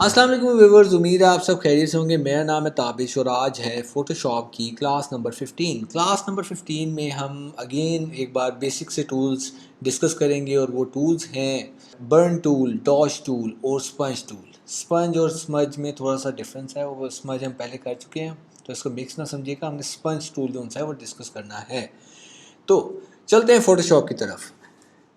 अस्सलाम वालेकुम व्यूअर्स, उम्मीद है आप सब खैरियत से होंगे। मेरा नाम है ताबिश और आज है फ़ोटोशॉप की क्लास नंबर 15। क्लास नंबर 15 में हम अगेन एक बार बेसिक से टूल्स डिस्कस करेंगे और वो टूल्स हैं बर्न टूल, डॉश टूल और स्पंज टूल। स्पंज और स्मज में थोड़ा सा डिफरेंस है, वो स्मज हम पहले कर चुके हैं तो इसको मिक्स ना समझिएगा। हमने स्पंज टूल जो है वो डिस्कस करना है। तो चलते हैं फ़ोटोशॉप की तरफ।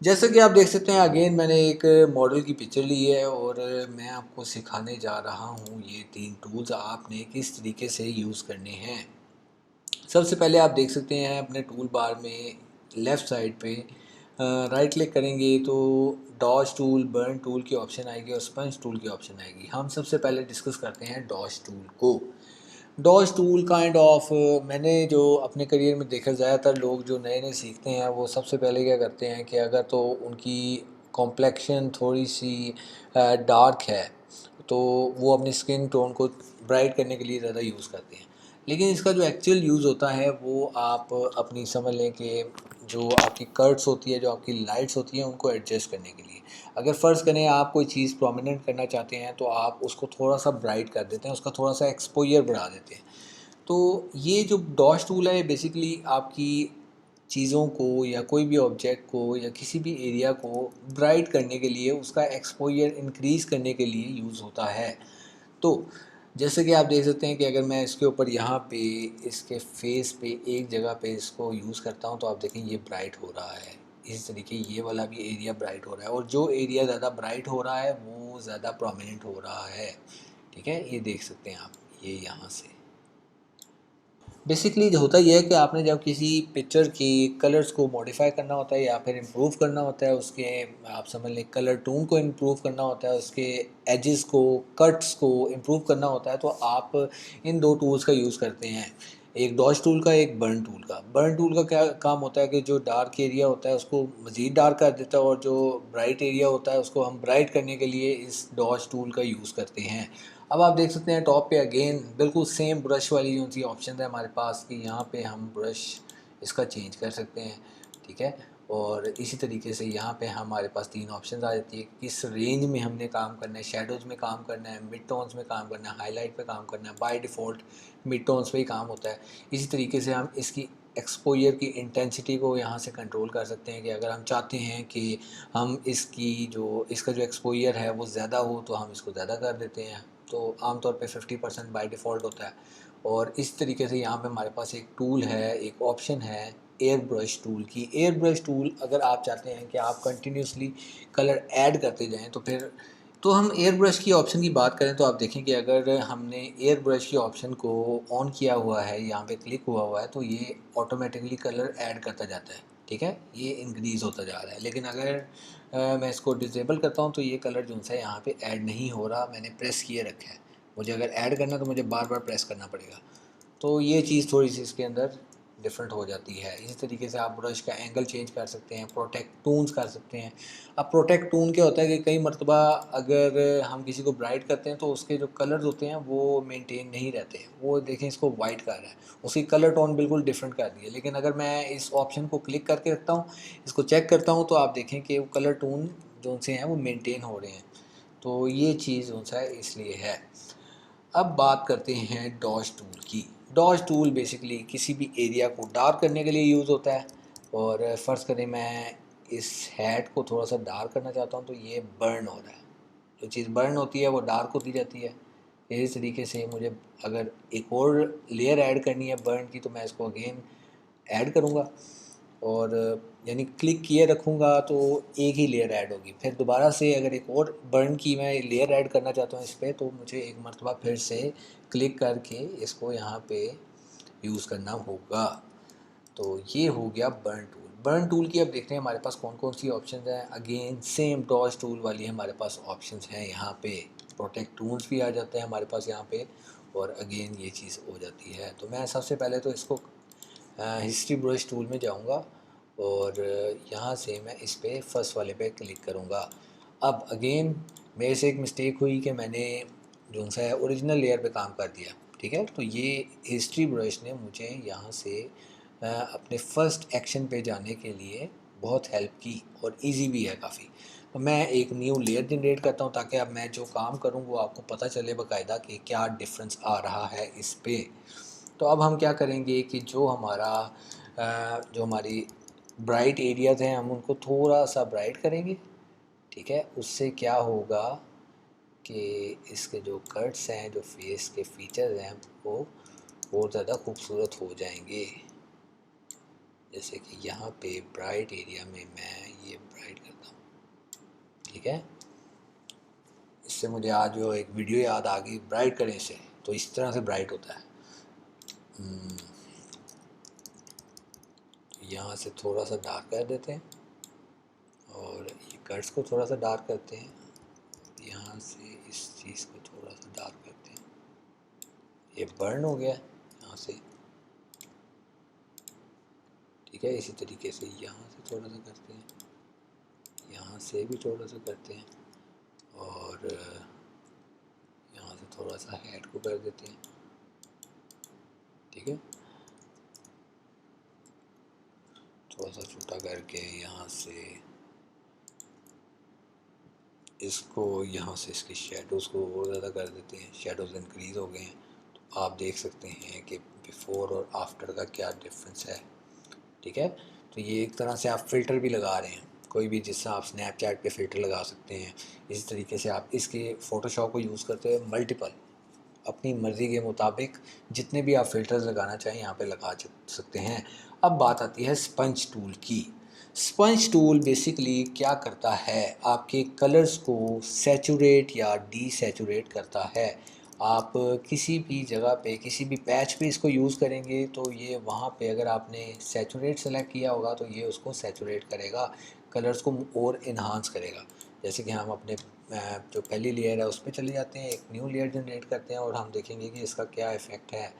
जैसे कि आप देख सकते हैं, अगेन मैंने एक मॉडल की पिक्चर ली है और मैं आपको सिखाने जा रहा हूँ ये 3 टूल्स आपने किस तरीके से यूज़ करने हैं। सबसे पहले आप देख सकते हैं अपने टूल बार में लेफ़्ट साइड पे राइट क्लिक करेंगे तो डॉज टूल, बर्न टूल की ऑप्शन आएगी और स्पंज टूल की ऑप्शन आएगी। हम सबसे पहले डिस्कस करते हैं डॉज टूल को। डॉज टूल काइंड ऑफ मैंने जो अपने करियर में देखा, ज़्यादातर लोग जो नए नए सीखते हैं वो सबसे पहले क्या करते हैं कि अगर तो उनकी कॉम्प्लेक्शन थोड़ी सी डार्क है तो वो अपनी स्किन टोन को ब्राइट करने के लिए ज़्यादा यूज़ करते हैं। लेकिन इसका जो एक्चुअल यूज़ होता है वो आप अपनी समझ लें कि जो आपकी कर्ट्स होती है, जो आपकी लाइट्स होती हैं, उनको एडजस्ट करने के लिए। अगर फ़र्ज़ करें आप कोई चीज़ प्रोमिनेंट करना चाहते हैं तो आप उसको थोड़ा सा ब्राइट कर देते हैं, उसका थोड़ा सा एक्सपोजर बढ़ा देते हैं। तो ये जो डॉश टूल है बेसिकली आपकी चीज़ों को या कोई भी ऑब्जेक्ट को या किसी भी एरिया को ब्राइट करने के लिए, उसका एक्सपोजर इंक्रीज़ करने के लिए यूज़ होता है। तो जैसे कि आप देख सकते हैं कि अगर मैं इसके ऊपर यहाँ पे इसके फेस पे एक जगह पे इसको यूज़ करता हूँ तो आप देखें ये ब्राइट हो रहा है। इस तरीके ये वाला भी एरिया ब्राइट हो रहा है और जो एरिया ज़्यादा ब्राइट हो रहा है वो ज़्यादा प्रोमिनेंट हो रहा है। ठीक है, ये देख सकते हैं आप, ये यहाँ से बेसिकली जो होता ये है कि आपने जब किसी पिक्चर की कलर्स को मॉडिफाई करना होता है या फिर इम्प्रूव करना होता है, उसके आप समझ लें कलर टोन को इम्प्रूव करना होता है, उसके एजेस को, कट्स को इम्प्रूव करना होता है, तो आप इन 2 टूल्स का यूज़ करते हैं। एक डॉज टूल का, एक बर्न टूल का। बर्न टूल का क्या काम होता है कि जो डार्क एरिया होता है उसको मज़ीद डार्क कर देता है और जो ब्राइट एरिया होता है उसको हम ब्राइट करने के लिए इस डॉज टूल का यूज़ करते हैं। अब आप देख सकते हैं टॉप पे अगेन बिल्कुल सेम ब्रश वाली जो सी ऑप्शन है हमारे पास कि यहाँ पे हम ब्रश इसका चेंज कर सकते हैं। ठीक है, और इसी तरीके से यहाँ पे हमारे पास 3 ऑप्शन आ जाती है कि किस रेंज में हमने काम करना है। शेडोज़ में काम करना है, मिड टोन्स में काम करना है, हाईलाइट पे काम करना है। बाय डिफ़ॉल्ट मिड टोन्स पे ही काम होता है। इसी तरीके से हम इसकी एक्सपोजर की इंटेंसिटी को यहाँ से कंट्रोल कर सकते हैं कि अगर हम चाहते हैं कि हम इसका जो एक्सपोजर है वो ज़्यादा हो तो हम इसको ज़्यादा कर देते हैं। तो आमतौर पे 50% बाय डिफ़ॉल्ट होता है। और इस तरीके से यहाँ पे हमारे पास एक टूल है, एक ऑप्शन है एयर ब्रश टूल की। एयर ब्रश टूल अगर आप चाहते हैं कि आप कंटिन्यूसली कलर ऐड करते जाएँ तो फिर तो हम एयर ब्रश की ऑप्शन की बात करें तो आप देखें कि अगर हमने एयर ब्रश की ऑप्शन को ऑन किया हुआ है, यहाँ पे क्लिक हुआ है, तो ये ऑटोमेटिकली कलर ऐड करता जाता है। ठीक है, ये इंक्रीज़ होता जा रहा है। लेकिन अगर मैं इसको डिसेबल करता हूँ तो ये कलर जो है यहाँ पे ऐड नहीं हो रहा, मैंने प्रेस किए रखा है। मुझे अगर ऐड करना है तो मुझे बार बार प्रेस करना पड़ेगा। तो ये चीज़ थोड़ी सी इसके अंदर डिफरेंट हो जाती है। इसी तरीके से आप ब्रश का एंगल चेंज कर सकते हैं, प्रोटेक्ट टून्स कर सकते हैं। अब प्रोटेक्ट टून क्या होता है कि कई मरतबा अगर हम किसी को ब्राइट करते हैं तो उसके जो कलर्स होते हैं वो मेंटेन नहीं रहते हैं। वो देखें इसको वाइट कर रहा है, उसकी कलर टोन बिल्कुल डिफरेंट कर दी है। लेकिन अगर मैं इस ऑप्शन को क्लिक करके रखता हूँ, इसको चेक करता हूँ, तो आप देखें कि वो कलर टोन जो से हैं वो मेंटेन हो रहे हैं। तो ये चीज़ जो है इसलिए है। अब बात करते हैं डॉज टूल की। डॉज टूल बेसिकली किसी भी एरिया को डार्क करने के लिए यूज़ होता है। और फ़र्ज़ करें मैं इस हैट को थोड़ा सा डार्क करना चाहता हूँ तो ये बर्न हो रहा है। जो चीज़ बर्न होती है वो डार्क होती जाती है। इसी तरीके से मुझे अगर एक और लेयर ऐड करनी है बर्न की तो मैं इसको अगेन ऐड करूँगा और यानी क्लिक किए रखूँगा तो एक ही लेयर ऐड होगी। फिर दोबारा से अगर एक और बर्न की मैं लेयर ऐड करना चाहता हूँ इस पे तो मुझे एक मरतबा फिर से क्लिक करके इसको यहाँ पे यूज़ करना होगा। तो ये हो गया बर्न टूल। बर्न टूल की अब देखते हैं हमारे पास कौन कौन सी ऑप्शंस हैं। अगेन सेम डॉज टूल वाली हमारे पास ऑप्शंस हैं यहाँ पे। प्रोटेक्ट टूल्स भी आ जाते हैं हमारे पास यहाँ पे और अगेन ये चीज़ हो जाती है। तो मैं सबसे पहले तो इसको हिस्ट्री ब्रश टूल में जाऊंगा और यहाँ से मैं इस पे फर्स्ट वाले पे क्लिक करूँगा। अब अगेन मेरे से एक मिस्टेक हुई कि मैंने जो सा है ओरिजिनल लेयर पे काम कर दिया। ठीक है, तो ये हिस्ट्री ब्रश ने मुझे यहाँ से अपने फर्स्ट एक्शन पे जाने के लिए बहुत हेल्प की और इजी भी है काफ़ी। तो मैं एक न्यू लेयर जनरेट करता हूँ ताकि अब मैं जो काम करूँ वो आपको पता चले बाकायदा कि क्या डिफरेंस आ रहा है इस पे। तो अब हम क्या करेंगे कि जो हमारी ब्राइट एरियाज़ हैं हम उनको थोड़ा सा ब्राइट करेंगे, ठीक है। उससे क्या होगा कि इसके जो कट्स हैं, जो फेस के फीचर्स हैं, वो बहुत ज़्यादा खूबसूरत हो जाएंगे। जैसे कि यहाँ पे ब्राइट एरिया में मैं ये ब्राइट करता हूँ, ठीक है। इससे मुझे आज जो एक वीडियो याद आ गई, ब्राइट करें इसे, तो इस तरह से ब्राइट होता है। तो यहाँ से थोड़ा सा डार्क कर देते हैं और ये कट्स को थोड़ा सा डार्क करते हैं। यहाँ से इस चीज़ को थोड़ा सा डार्क करते हैं। ये बर्न हो गया यहाँ से, ठीक है। इसी तरीके से यहाँ से थोड़ा सा करते हैं, यहाँ से भी थोड़ा सा करते हैं और यहाँ से थोड़ा सा हेड को कर देते हैं, ठीक है। थोड़ा सा छोटा करके यहाँ से इसको, यहाँ से इसकी शेडोज़ को और ज़्यादा कर देते हैं। शेडोज़ इंक्रीज़ हो गए हैं, तो आप देख सकते हैं कि बिफ़ोर और आफ्टर का क्या डिफरेंस है, ठीक है। तो ये एक तरह से आप फ़िल्टर भी लगा रहे हैं, कोई भी, जिससे आप स्नैपचैट पे फ़िल्टर लगा सकते हैं। इसी तरीके से आप इसके फ़ोटोशॉप को यूज़ करते हुए मल्टीपल अपनी मर्ज़ी के मुताबिक जितने भी आप फ़िल्टर्स लगाना चाहें यहाँ पे लगा सकते हैं। अब बात आती है स्पंज टूल की। स्पंज टूल बेसिकली क्या करता है, आपके कलर्स को सैचुरेट या डीसैचुरेट करता है। आप किसी भी जगह पे, किसी भी पैच पे इसको यूज़ करेंगे तो ये वहाँ पे अगर आपने सैचुरेट सेलेक्ट किया होगा तो ये उसको सैचुरेट करेगा, कलर्स को और इन्हांस करेगा। जैसे कि हम अपने जो पहली लेयर है उस पर चले जाते हैं, एक न्यू लेयर जनरेट करते हैं और हम देखेंगे कि इसका क्या इफ़ेक्ट है।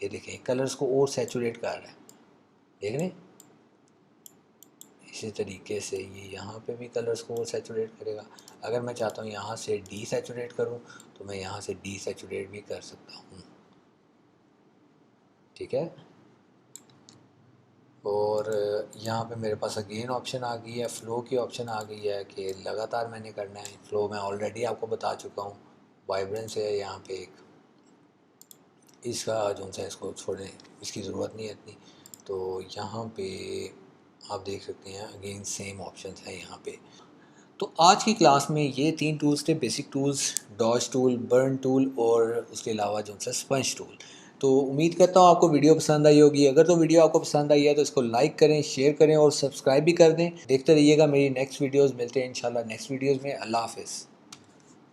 ये देखें, कलर्स को और सैचुरेट कर रहा है, देख रहे हैं। इसी तरीके से ये यहाँ पे भी कलर्स को और सैचुरेट करेगा। अगर मैं चाहता हूँ यहाँ से डी सैचुरेट करूँ तो मैं यहाँ से डी सैचुरेट भी कर सकता हूँ, ठीक है। और यहाँ पे मेरे पास अगेन ऑप्शन आ गई है, फ़्लो की ऑप्शन आ गई है कि लगातार मैंने करना है। फ़्लो मैं ऑलरेडी आपको बता चुका हूँ। वाइब्रेंस है यहाँ पे एक, इसका जो सा इसको छोड़ें, इसकी ज़रूरत नहीं है इतनी। तो यहाँ पे आप देख सकते हैं अगेन सेम ऑप्शंस हैं यहाँ पे। तो आज की क्लास में ये 3 टूल्स थे, basic tools, dodge tool, burn tool और उसके अलावा जो सा स्पंज टूल। तो उम्मीद करता हूँ आपको वीडियो पसंद आई होगी। अगर तो वीडियो आपको पसंद आई है तो इसको लाइक करें, शेयर करें और सब्सक्राइब भी कर दें। देखते रहिएगा मेरी नेक्स्ट वीडियोज़। मिलते हैं इंशाल्लाह नेक्स्ट वीडियोज़ में। अल्लाह हाफ़िज़।